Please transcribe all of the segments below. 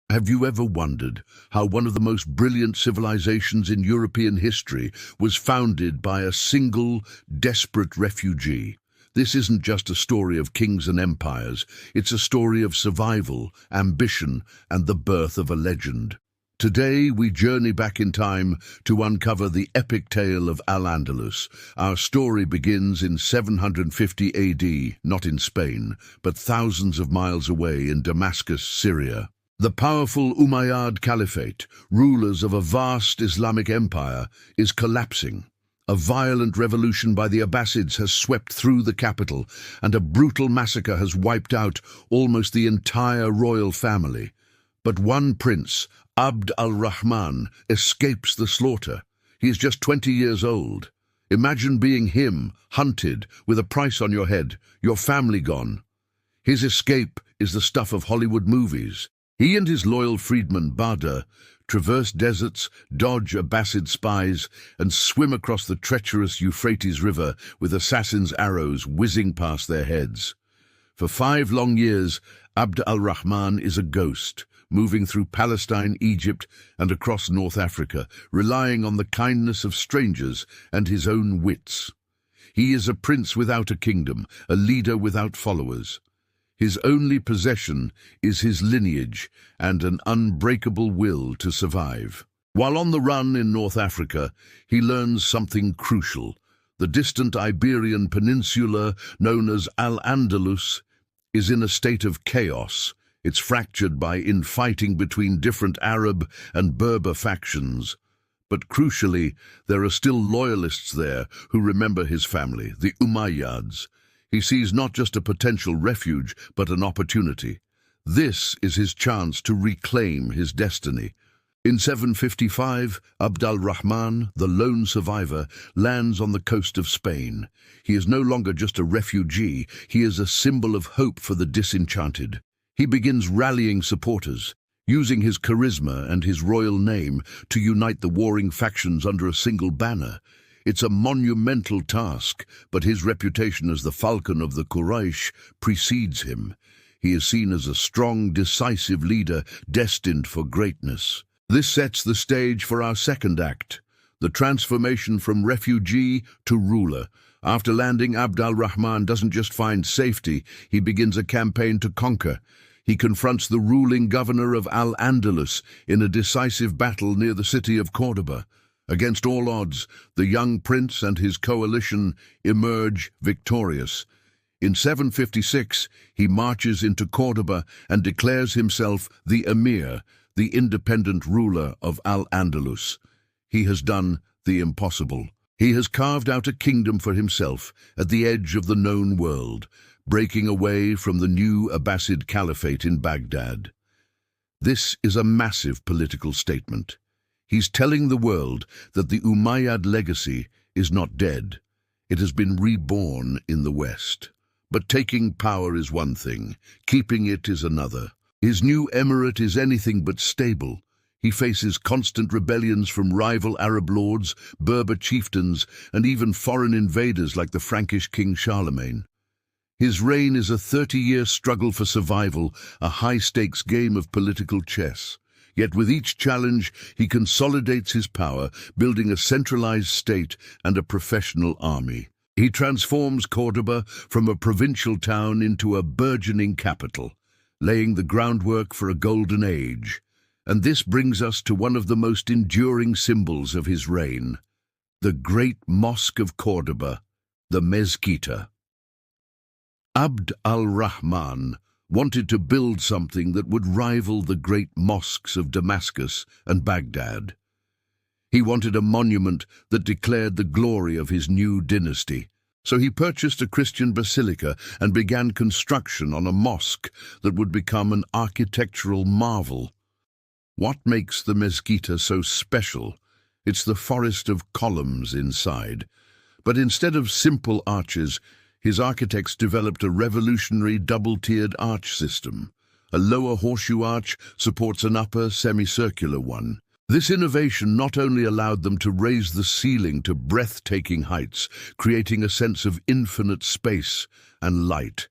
Have you ever wondered how one of the most brilliant civilizations in European history was founded by a single, desperate refugee? This isn't just a story of kings and empires, it's a story of survival, ambition, and the birth of a legend. Today, we journey back in time to uncover the epic tale of Al-Andalus. Our story begins in 750 AD, not in Spain, but thousands of miles away in Damascus, Syria. The powerful Umayyad Caliphate, rulers of a vast Islamic empire, is collapsing. A violent revolution by the Abbasids has swept through the capital, and a brutal massacre has wiped out almost the entire royal family. But one prince, Abd al-Rahman, escapes the slaughter. He is just 20 years old. Imagine being him, hunted, with a price on your head, your family gone. His escape is the stuff of Hollywood movies. He and his loyal freedman, Badr, traverse deserts, dodge Abbasid spies, and swim across the treacherous Euphrates River with assassins' arrows whizzing past their heads. For 5 long years, Abd al-Rahman is a ghost, moving through Palestine, Egypt, and across North Africa, relying on the kindness of strangers and his own wits. He is a prince without a kingdom, a leader without followers. His only possession is his lineage and an unbreakable will to survive. While on the run in North Africa, he learns something crucial. The distant Iberian peninsula, known as Al-Andalus, is in a state of chaos. It's fractured by infighting between different Arab and Berber factions. But crucially, there are still loyalists there who remember his family, the Umayyads. He sees not just a potential refuge, but an opportunity. This is his chance to reclaim his destiny. In 755, Abd al-Rahman, the lone survivor, lands on the coast of Spain. He is no longer just a refugee, he is a symbol of hope for the disenchanted. He begins rallying supporters, using his charisma and his royal name to unite the warring factions under a single banner. It's a monumental task, but his reputation as the Falcon of the Quraysh precedes him. He is seen as a strong, decisive leader destined for greatness. This sets the stage for our second act, the transformation from refugee to ruler. After landing, Abd al-Rahman doesn't just find safety, he begins a campaign to conquer. He confronts the ruling governor of Al-Andalus in a decisive battle near the city of Cordoba. Against all odds, the young prince and his coalition emerge victorious. In 756, he marches into Cordoba and declares himself the Emir, the independent ruler of Al-Andalus. He has done the impossible. He has carved out a kingdom for himself at the edge of the known world, breaking away from the new Abbasid Caliphate in Baghdad. This is a massive political statement. He's telling the world that the Umayyad legacy is not dead. It has been reborn in the West. But taking power is one thing, keeping it is another. His new emirate is anything but stable. He faces constant rebellions from rival Arab lords, Berber chieftains, and even foreign invaders like the Frankish king Charlemagne. His reign is a 30-year struggle for survival, a high-stakes game of political chess. Yet with each challenge, he consolidates his power, building a centralized state and a professional army. He transforms Cordoba from a provincial town into a burgeoning capital, laying the groundwork for a golden age. And this brings us to one of the most enduring symbols of his reign, the Great Mosque of Córdoba, the Mezquita. Abd al-Rahman wanted to build something that would rival the great mosques of Damascus and Baghdad. He wanted a monument that declared the glory of his new dynasty. So he purchased a Christian basilica and began construction on a mosque that would become an architectural marvel. What makes the Mezquita so special? It's the forest of columns inside. But instead of simple arches, his architects developed a revolutionary double-tiered arch system. A lower horseshoe arch supports an upper semicircular one. This innovation not only allowed them to raise the ceiling to breathtaking heights, creating a sense of infinite space and light,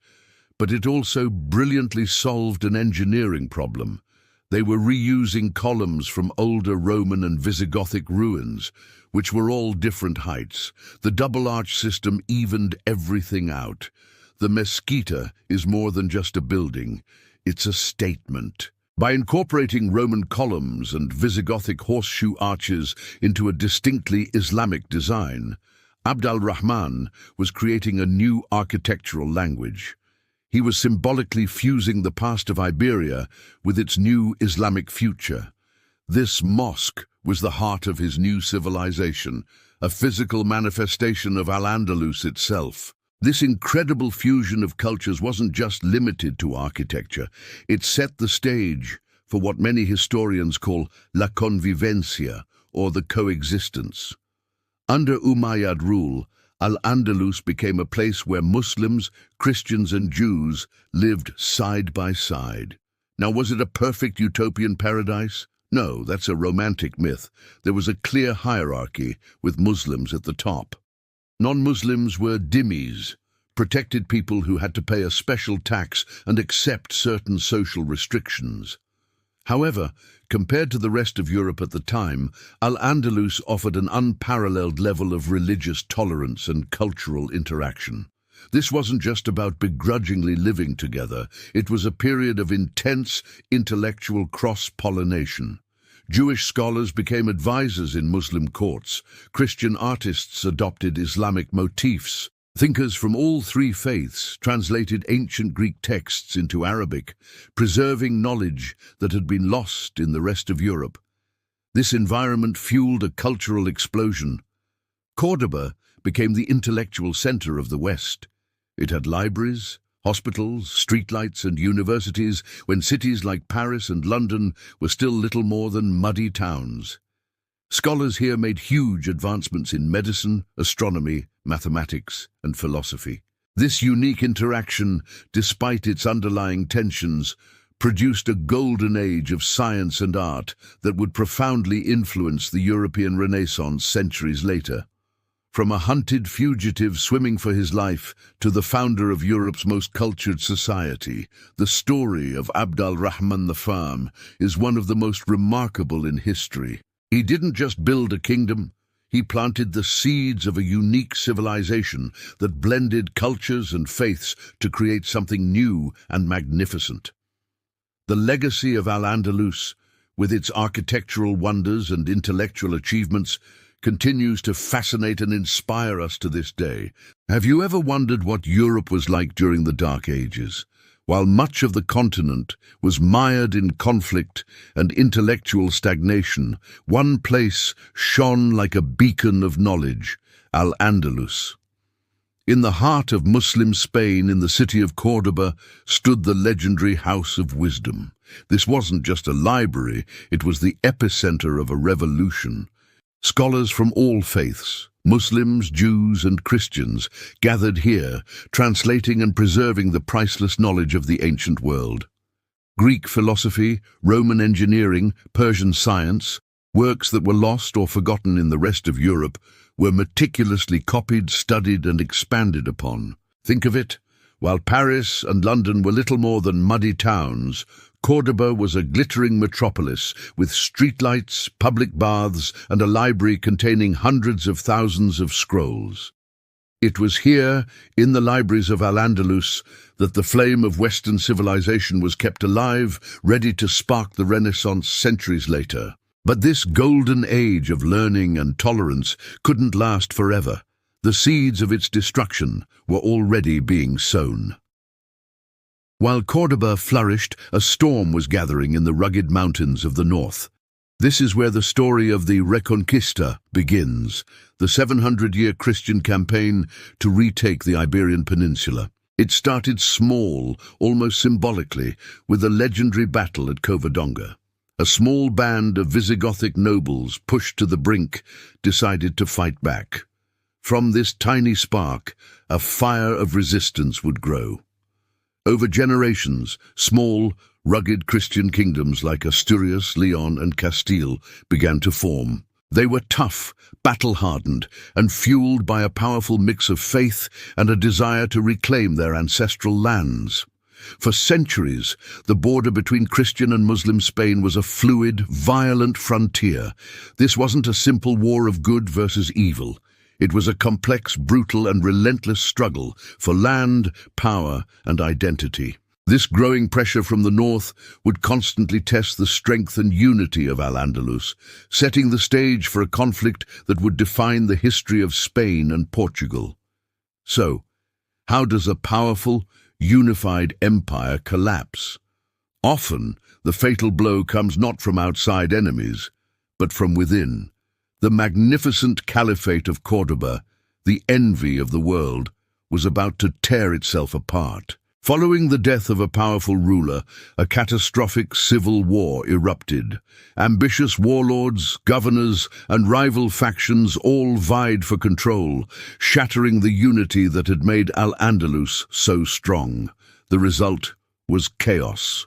but it also brilliantly solved an engineering problem. They were reusing columns from older Roman and Visigothic ruins, which were all different heights. The double-arch system evened everything out. The mesquita is more than just a building, it's a statement. By incorporating Roman columns and Visigothic horseshoe arches into a distinctly Islamic design, al-Rahman was creating a new architectural language. He was symbolically fusing the past of Iberia with its new Islamic future. This mosque was the heart of his new civilization, a physical manifestation of Al-Andalus itself. This incredible fusion of cultures wasn't just limited to architecture. It set the stage for what many historians call la convivencia, or the coexistence. Under Umayyad rule, Al-Andalus became a place where Muslims, Christians and Jews lived side by side. Now, was it a perfect utopian paradise? No, that's a romantic myth. There was a clear hierarchy, with Muslims at the top. Non-Muslims were dhimmis, protected people who had to pay a special tax and accept certain social restrictions. However, compared to the rest of Europe at the time, Al-Andalus offered an unparalleled level of religious tolerance and cultural interaction. This wasn't just about begrudgingly living together, it was a period of intense intellectual cross-pollination. Jewish scholars became advisors in Muslim courts, Christian artists adopted Islamic motifs, thinkers from all three faiths translated ancient Greek texts into Arabic, preserving knowledge that had been lost in the rest of Europe. This environment fueled a cultural explosion. Cordoba became the intellectual center of the West. It had libraries, hospitals, streetlights and universities when cities like Paris and London were still little more than muddy towns. Scholars here made huge advancements in medicine, astronomy, mathematics, and philosophy. This unique interaction, despite its underlying tensions, produced a golden age of science and art that would profoundly influence the European Renaissance centuries later. From a hunted fugitive swimming for his life to the founder of Europe's most cultured society, the story of al-Rahman the Firm is one of the most remarkable in history. He didn't just build a kingdom, he planted the seeds of a unique civilization that blended cultures and faiths to create something new and magnificent. The legacy of Al-Andalus, with its architectural wonders and intellectual achievements, continues to fascinate and inspire us to this day. Have you ever wondered what Europe was like during the Dark Ages? While much of the continent was mired in conflict and intellectual stagnation, one place shone like a beacon of knowledge, Al-Andalus. In the heart of Muslim Spain, in the city of Cordoba, stood the legendary House of Wisdom. This wasn't just a library, it was the epicenter of a revolution. Scholars from all faiths, Muslims, Jews and Christians, gathered here, translating and preserving the priceless knowledge of the ancient world. Greek philosophy, Roman engineering, Persian science, works that were lost or forgotten in the rest of Europe, were meticulously copied, studied and expanded upon. Think of it, while Paris and London were little more than muddy towns, Cordoba was a glittering metropolis with streetlights, public baths, and a library containing hundreds of thousands of scrolls. It was here, in the libraries of Al-Andalus, that the flame of Western civilization was kept alive, ready to spark the Renaissance centuries later. But this golden age of learning and tolerance couldn't last forever. The seeds of its destruction were already being sown. While Cordoba flourished, a storm was gathering in the rugged mountains of the north. This is where the story of the Reconquista begins, the 700-year Christian campaign to retake the Iberian Peninsula. It started small, almost symbolically, with the legendary battle at Covadonga. A small band of Visigothic nobles, pushed to the brink, decided to fight back. From this tiny spark, a fire of resistance would grow. Over generations, small, rugged Christian kingdoms like Asturias, Leon and Castile began to form. They were tough, battle-hardened, and fueled by a powerful mix of faith and a desire to reclaim their ancestral lands. For centuries, the border between Christian and Muslim Spain was a fluid, violent frontier. This wasn't a simple war of good versus evil. It was a complex, brutal, and relentless struggle for land, power, and identity. This growing pressure from the north would constantly test the strength and unity of Al-Andalus, setting the stage for a conflict that would define the history of Spain and Portugal. So, how does a powerful, unified empire collapse? Often, the fatal blow comes not from outside enemies, but from within. The magnificent Caliphate of Cordoba, the envy of the world, was about to tear itself apart. Following the death of a powerful ruler, a catastrophic civil war erupted. Ambitious warlords, governors, and rival factions all vied for control, shattering the unity that had made Al-Andalus so strong. The result was chaos.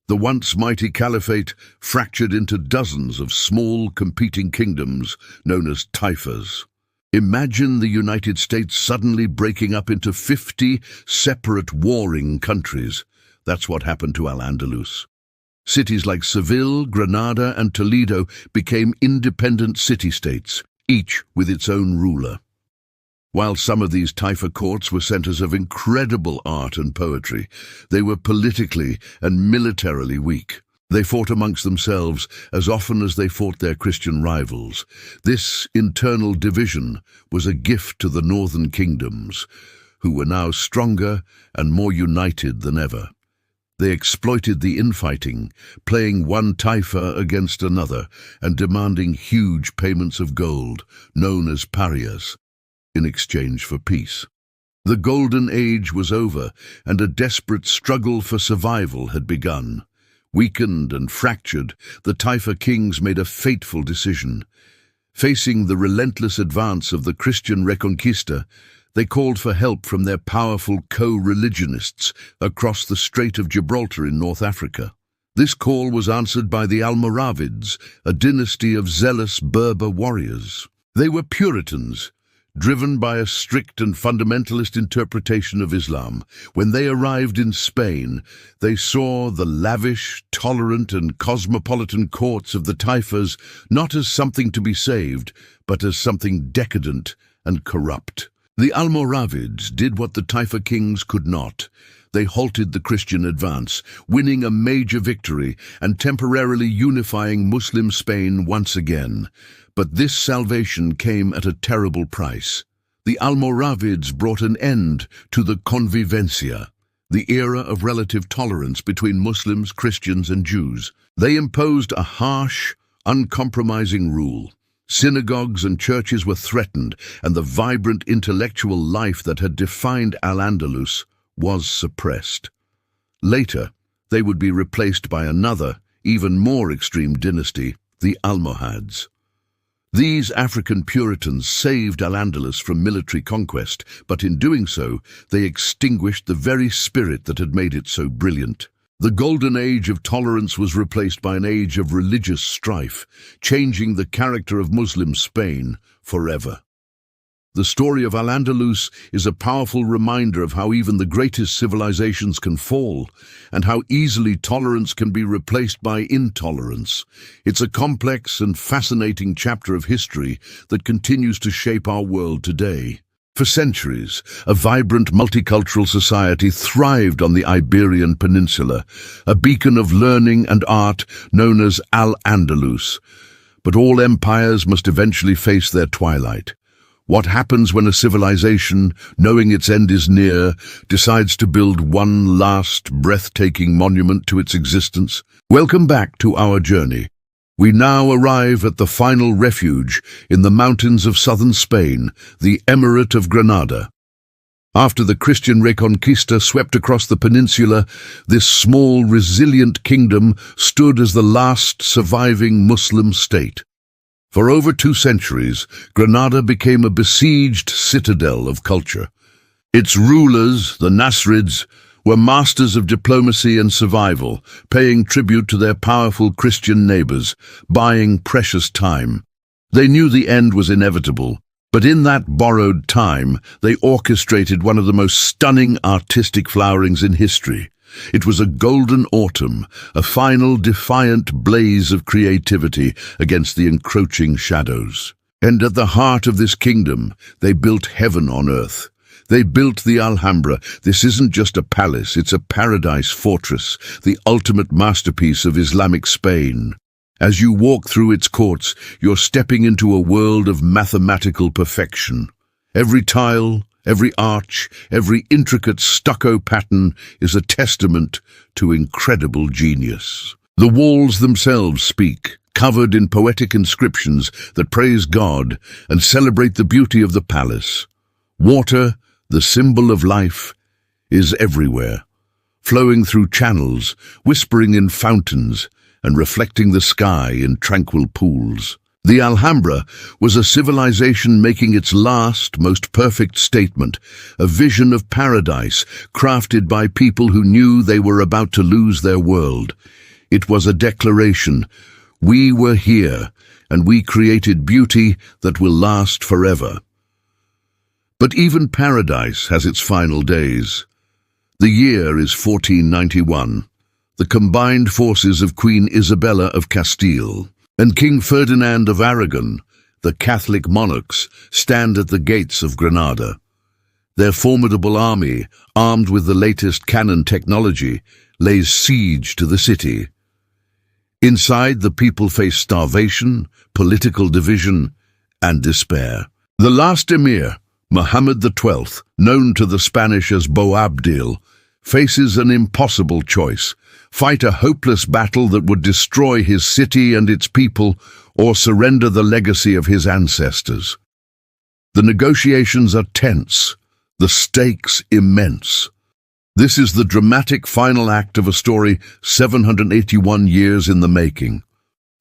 The once mighty caliphate fractured into dozens of small competing kingdoms known as taifas. Imagine the United States suddenly breaking up into 50 separate warring countries. That's what happened to Al-Andalus. Cities like Seville, Granada, and Toledo became independent city-states, each with its own ruler. While some of these taifa courts were centers of incredible art and poetry, they were politically and militarily weak. They fought amongst themselves as often as they fought their Christian rivals. This internal division was a gift to the northern kingdoms, who were now stronger and more united than ever. They exploited the infighting, playing one taifa against another and demanding huge payments of gold, known as parias, in exchange for peace. The Golden Age was over, and a desperate struggle for survival had begun. Weakened and fractured, the Taifa kings made a fateful decision. Facing the relentless advance of the Christian Reconquista, they called for help from their powerful co-religionists across the Strait of Gibraltar in North Africa. This call was answered by the Almoravids, a dynasty of zealous Berber warriors. They were Puritans, driven by a strict and fundamentalist interpretation of Islam. When they arrived in Spain, they saw the lavish, tolerant, and cosmopolitan courts of the taifas not as something to be saved, but as something decadent and corrupt. The Almoravids did what the taifa kings could not. They halted the Christian advance, winning a major victory and temporarily unifying Muslim Spain once again. But this salvation came at a terrible price. The Almoravids brought an end to the convivencia, the era of relative tolerance between Muslims, Christians, and Jews. They imposed a harsh, uncompromising rule. Synagogues and churches were threatened, and the vibrant intellectual life that had defined Al-Andalus was suppressed. Later, they would be replaced by another, even more extreme dynasty, the Almohads. These African Puritans saved Al-Andalus from military conquest, but in doing so, they extinguished the very spirit that had made it so brilliant. The golden age of tolerance was replaced by an age of religious strife, changing the character of Muslim Spain forever. The story of Al-Andalus is a powerful reminder of how even the greatest civilizations can fall, and how easily tolerance can be replaced by intolerance. It's a complex and fascinating chapter of history that continues to shape our world today. For centuries, a vibrant multicultural society thrived on the Iberian Peninsula, a beacon of learning and art known as Al-Andalus. But all empires must eventually face their twilight. What happens when a civilization, knowing its end is near, decides to build one last breathtaking monument to its existence? Welcome back to our journey. We now arrive at the final refuge in the mountains of southern Spain, the Emirate of Granada. After the Christian Reconquista swept across the peninsula, this small, resilient kingdom stood as the last surviving Muslim state. For over 2 centuries, Granada became a besieged citadel of culture. Its rulers, the Nasrids, were masters of diplomacy and survival, paying tribute to their powerful Christian neighbors, buying precious time. They knew the end was inevitable, but in that borrowed time, they orchestrated one of the most stunning artistic flowerings in history. It was a golden autumn, a final defiant blaze of creativity against the encroaching shadows. And at the heart of this kingdom, they built heaven on earth. They built the Alhambra. This isn't just a palace, it's a paradise fortress, the ultimate masterpiece of Islamic Spain. As you walk through its courts, you're stepping into a world of mathematical perfection. Every tile, every arch, every intricate stucco pattern is a testament to incredible genius. The walls themselves speak, covered in poetic inscriptions that praise God and celebrate the beauty of the palace. Water, the symbol of life, is everywhere, flowing through channels, whispering in fountains, and reflecting the sky in tranquil pools. The Alhambra was a civilization making its last, most perfect statement, a vision of paradise crafted by people who knew they were about to lose their world. It was a declaration: we were here, and we created beauty that will last forever. But even paradise has its final days. The year is 1491. The combined forces of Queen Isabella of Castile and King Ferdinand of Aragon, the Catholic monarchs, stand at the gates of Granada. Their formidable army, armed with the latest cannon technology, lays siege to the city. Inside, the people face starvation, political division, and despair. The last emir, Muhammad XII, known to the Spanish as Boabdil, faces an impossible choice: fight a hopeless battle that would destroy his city and its people, or surrender the legacy of his ancestors. The negotiations are tense, the stakes immense. This is the dramatic final act of a story 781 years in the making.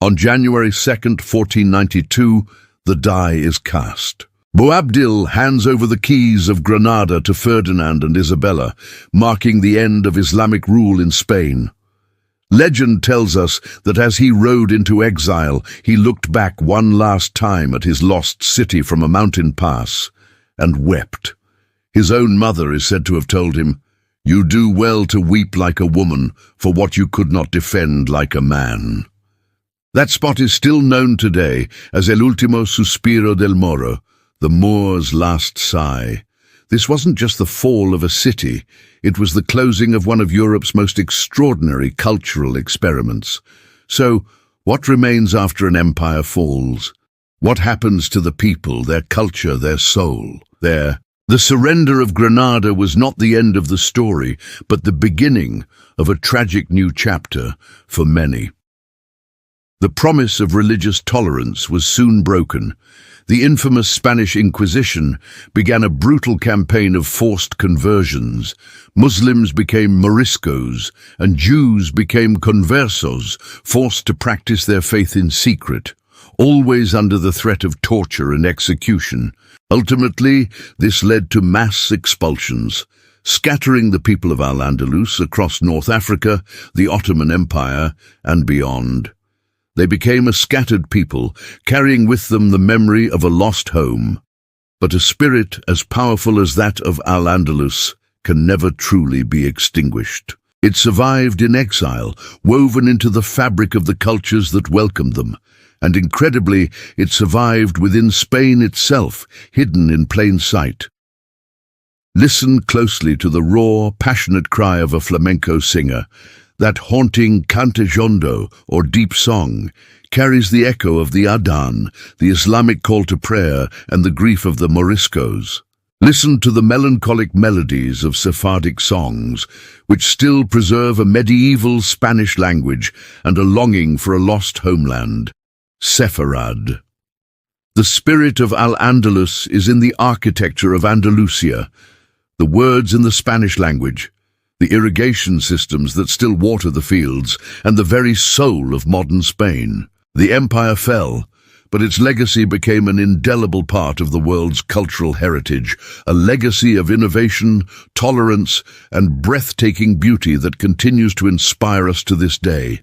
On January 2nd, 1492, the die is cast. Boabdil hands over the keys of Granada to Ferdinand and Isabella, marking the end of Islamic rule in Spain. Legend tells us that as he rode into exile, he looked back one last time at his lost city from a mountain pass and wept. His own mother is said to have told him, "You do well to weep like a woman for what you could not defend like a man." That spot is still known today as El Último Suspiro del Moro, the Moor's last sigh. This wasn't just the fall of a city, it was the closing of one of Europe's most extraordinary cultural experiments. So, what remains after an empire falls? What happens to the people, their culture, their soul? The surrender of Granada was not the end of the story, but the beginning of a tragic new chapter for many. The promise of religious tolerance was soon broken. The infamous Spanish Inquisition began a brutal campaign of forced conversions. Muslims became Moriscos, and Jews became conversos, forced to practice their faith in secret, always under the threat of torture and execution. Ultimately, this led to mass expulsions, scattering the people of Al-Andalus across North Africa, the Ottoman Empire, and beyond. They became a scattered people, carrying with them the memory of a lost home. But a spirit as powerful as that of Al-Andalus can never truly be extinguished. It survived in exile, woven into the fabric of the cultures that welcomed them. And incredibly, it survived within Spain itself, hidden in plain sight. Listen closely to the raw, passionate cry of a flamenco singer. That haunting cantajondo, or deep song, carries the echo of the Adhan, the Islamic call to prayer, and the grief of the Moriscos. Listen to the melancholic melodies of Sephardic songs, which still preserve a medieval Spanish language and a longing for a lost homeland. Sepharad. The spirit of Al-Andalus is in the architecture of Andalusia, the words in the Spanish language, the irrigation systems that still water the fields, and the very soul of modern Spain. The empire fell, but its legacy became an indelible part of the world's cultural heritage, a legacy of innovation, tolerance, and breathtaking beauty that continues to inspire us to this day.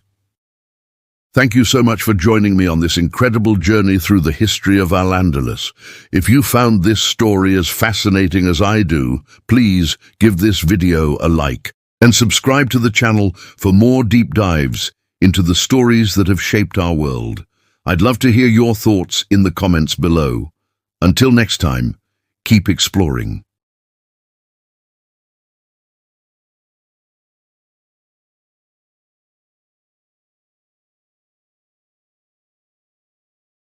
Thank you so much for joining me on this incredible journey through the history of Al-Andalus. If you found this story as fascinating as I do, please give this video a like. And subscribe to the channel for more deep dives into the stories that have shaped our world. I'd love to hear your thoughts in the comments below. Until next time, keep exploring.